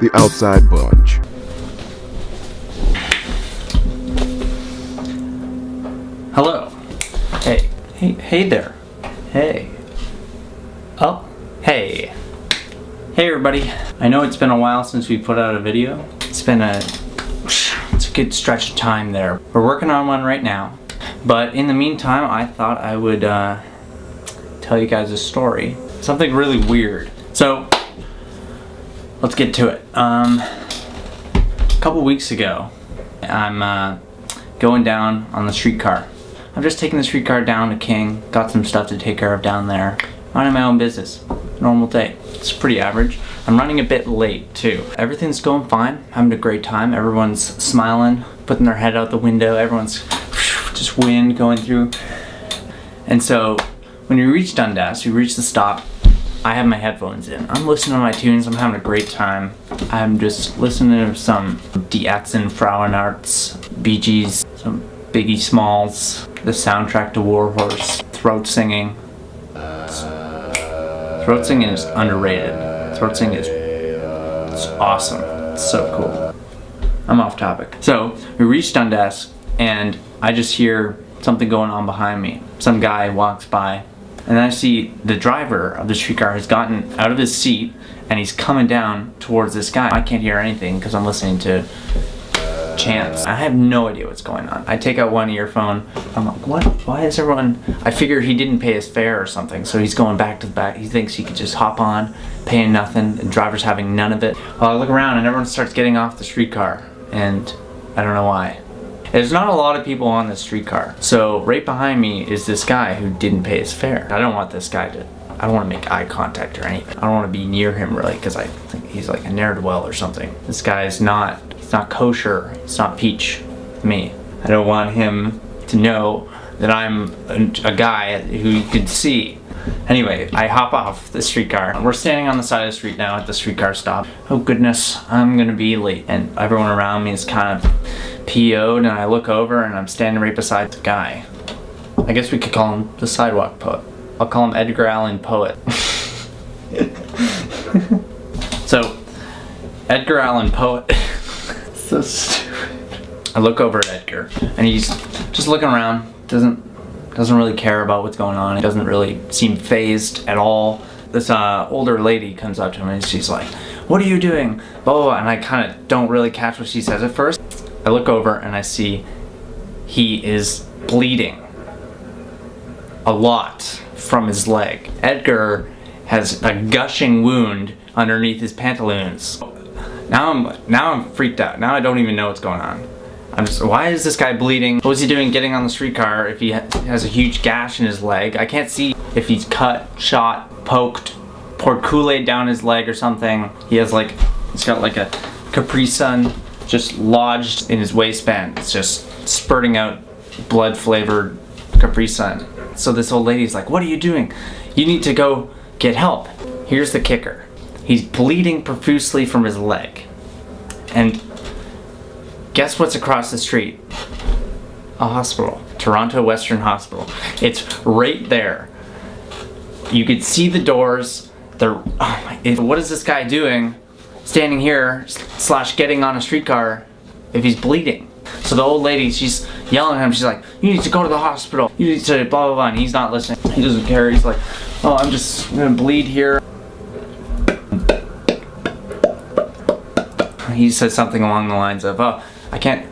The Outside Bunch. Hello. Hey there. Hey. Oh, hey. Hey everybody. I know it's been a while since we put out a video. It's a good stretch of time there. We're working on one right now. But in the meantime, I thought I would tell you guys a story. Something really weird. So, let's get to it. A couple weeks ago, I'm going down on the streetcar. I'm just taking the streetcar down to King. Got some stuff to take care of down there. Minding my own business. Normal day. It's pretty average. I'm running a bit late too. Everything's going fine. Having a great time. Everyone's smiling, putting their head out the window. Everyone's just wind going through. And so when we reach Dundas, we reach the stop. I have my headphones in. I'm listening to my tunes. I'm having a great time. I'm just listening to some Die Ärzte Frauenarzt, Bee Gees, some Biggie Smalls, the soundtrack to War Horse, throat singing. Throat singing is underrated. Throat singing it's awesome. It's so cool. I'm off topic. So we reach Dundas and I just hear something going on behind me. Some guy walks by and I see the driver of the streetcar has gotten out of his seat and he's coming down towards this guy. I can't hear anything because I'm listening to chants. I have no idea what's going on. I take out one earphone. I'm like, what? Why is everyone? I figure he didn't pay his fare or something, so he's going back to the back. He thinks he could just hop on, paying nothing, and driver's having none of it. Well, I look around and everyone starts getting off the streetcar, and I don't know why. There's not a lot of people on the streetcar. So right behind me is this guy who didn't pay his fare. I don't want this guy to, I don't want to make eye contact or anything. I don't want to be near him really because I think he's like a ne'er-do-well or something. This guy is not, he's not kosher. It's not peach to me. I don't want him to know that I'm a guy who you could see. Anyway, I hop off the streetcar. We're standing on the side of the street now at the streetcar stop. Oh goodness, I'm gonna be late. And everyone around me is kind of PO'd and I look over and I'm standing right beside the guy. I guess we could call him the Sidewalk Poet. I'll call him Edgar Allan Poet. So, Edgar Allan Poet. So stupid. I look over at Edgar and he's just looking around. Doesn't really care about what's going on. He doesn't really seem fazed at all. This older lady comes up to him and she's like, "What are you doing?" Blah, blah, blah. And I kind of don't really catch what she says at first. I look over and I see he is bleeding a lot from his leg. Edgar has a gushing wound underneath his pantaloons. Now I'm freaked out. Now I don't even know what's going on. Why is this guy bleeding? What was he doing getting on the streetcar if he has a huge gash in his leg? I can't see if he's cut, shot, poked, poured Kool-Aid down his leg or something. He's got like a Capri Sun just lodged in his waistband. It's just spurting out blood-flavored Capri Sun. So this old lady's like, "What are you doing? You need to go get help." Here's the kicker. He's bleeding profusely from his leg. And guess what's across the street? A hospital. Toronto Western Hospital. It's right there. You could see the doors. What is this guy doing standing here / getting on a streetcar if he's bleeding? So the old lady, she's yelling at him. She's like, "You need to go to the hospital. You need to blah, blah, blah." And he's not listening. He doesn't care. He's like, "Oh, I'm just gonna bleed here." He says something along the lines of, "Oh, I can't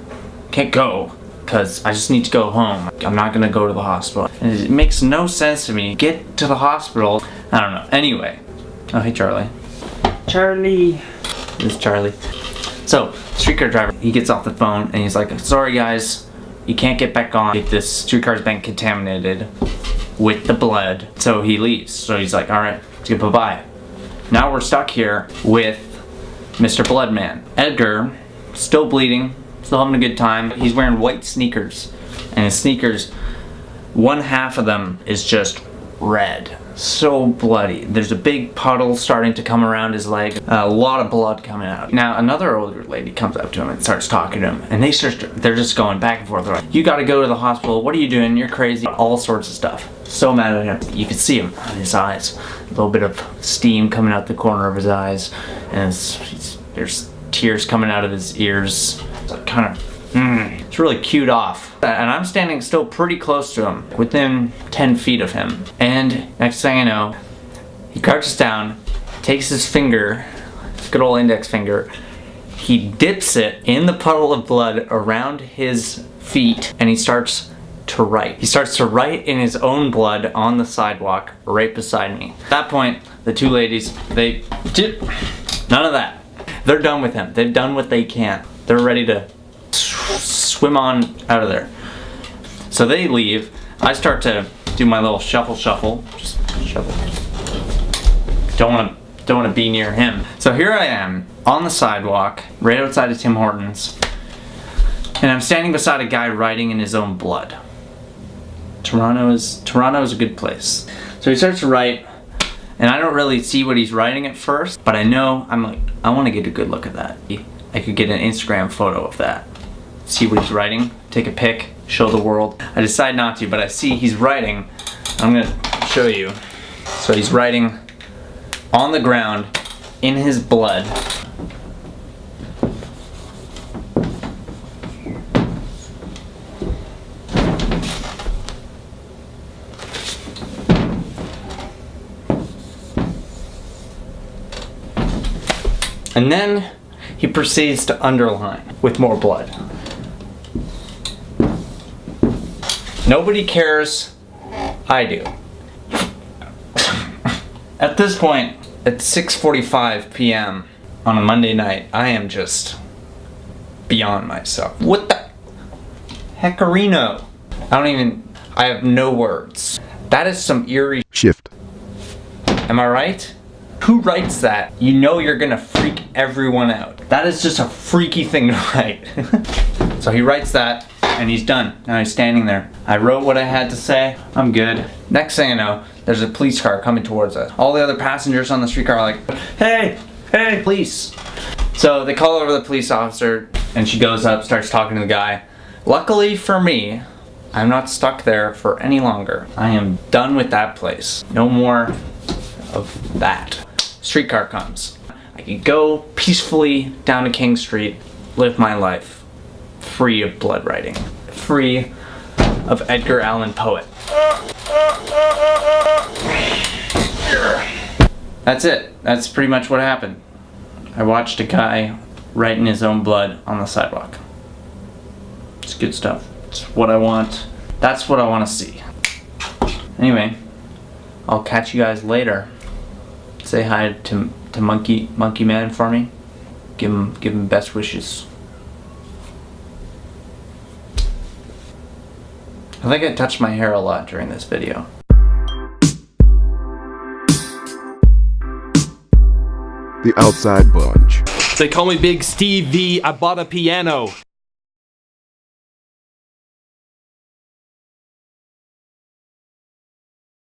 go because I just need to go home. I'm not gonna go to the hospital." And it makes no sense to me. Get to the hospital. I don't know. Anyway. Oh, hey Charlie. Charlie. This is Charlie. So, streetcar driver, he gets off the phone and he's like, "Sorry guys, you can't get back on if this streetcar's been contaminated with the blood." So he leaves. So he's like, "Alright, bye-bye." Now we're stuck here with Mr. Bloodman. Edgar, still bleeding, still having a good time. He's wearing white sneakers, and his sneakers, one half of them is just red. So bloody. There's a big puddle starting to come around his leg. A lot of blood coming out. Now another older lady comes up to him and starts talking to him, and they're just going back and forth. They're like, "You gotta go to the hospital. What are you doing? You're crazy." All sorts of stuff. So mad at him. You can see him on his eyes. A little bit of steam coming out the corner of his eyes, and he's There's tears coming out of his ears. It's like kind of, it's really cued off. And I'm standing still pretty close to him, within 10 feet of him. And next thing I know, he crouches down, takes his finger, good old index finger, he dips it in the puddle of blood around his feet, and he starts to write. He starts to write in his own blood on the sidewalk right beside me. At that point, the two ladies, none of that. They're done with him. They've done what they can. They're ready to swim on out of there. So they leave. I start to do my little shuffle, just shuffle. Don't want to be near him. So here I am on the sidewalk, right outside of Tim Hortons, and I'm standing beside a guy writing in his own blood. Toronto is a good place. So he starts to write, and I don't really see what he's writing at first, but I know, I'm like, I want to get a good look at that. I could get an Instagram photo of that. See what he's writing, take a pic, show the world. I decide not to, but I see he's writing. I'm gonna show you. So he's writing on the ground in his blood. And then he proceeds to underline with more blood. Nobody cares. I do. At this point, at 6:45 p.m. on a Monday night, I am just beyond myself. What the heckarino? I have no words. That is some eerie shift. Am I right? Who writes that? You know you're gonna freak everyone out. That is just a freaky thing to write. So he writes that, and he's done. Now he's standing there. I wrote what I had to say. I'm good. Next thing I know, there's a police car coming towards us. All the other passengers on the streetcar are like, hey, police. So they call over the police officer, and she goes up, starts talking to the guy. Luckily for me, I'm not stuck there for any longer. I am done with that place. No more of that. Streetcar comes. I can go peacefully down to King Street, live my life, free of blood writing, free of Edgar Allan Poet. That's it. That's pretty much what happened. I watched a guy write in his own blood on the sidewalk. It's good stuff. It's what I want. That's what I want to see. Anyway, I'll catch you guys later. Say hi to Monkey Man for me. Give him best wishes. I think I touched my hair a lot during this video. The Outside Bunch. They call me Big Steve V. I bought a piano.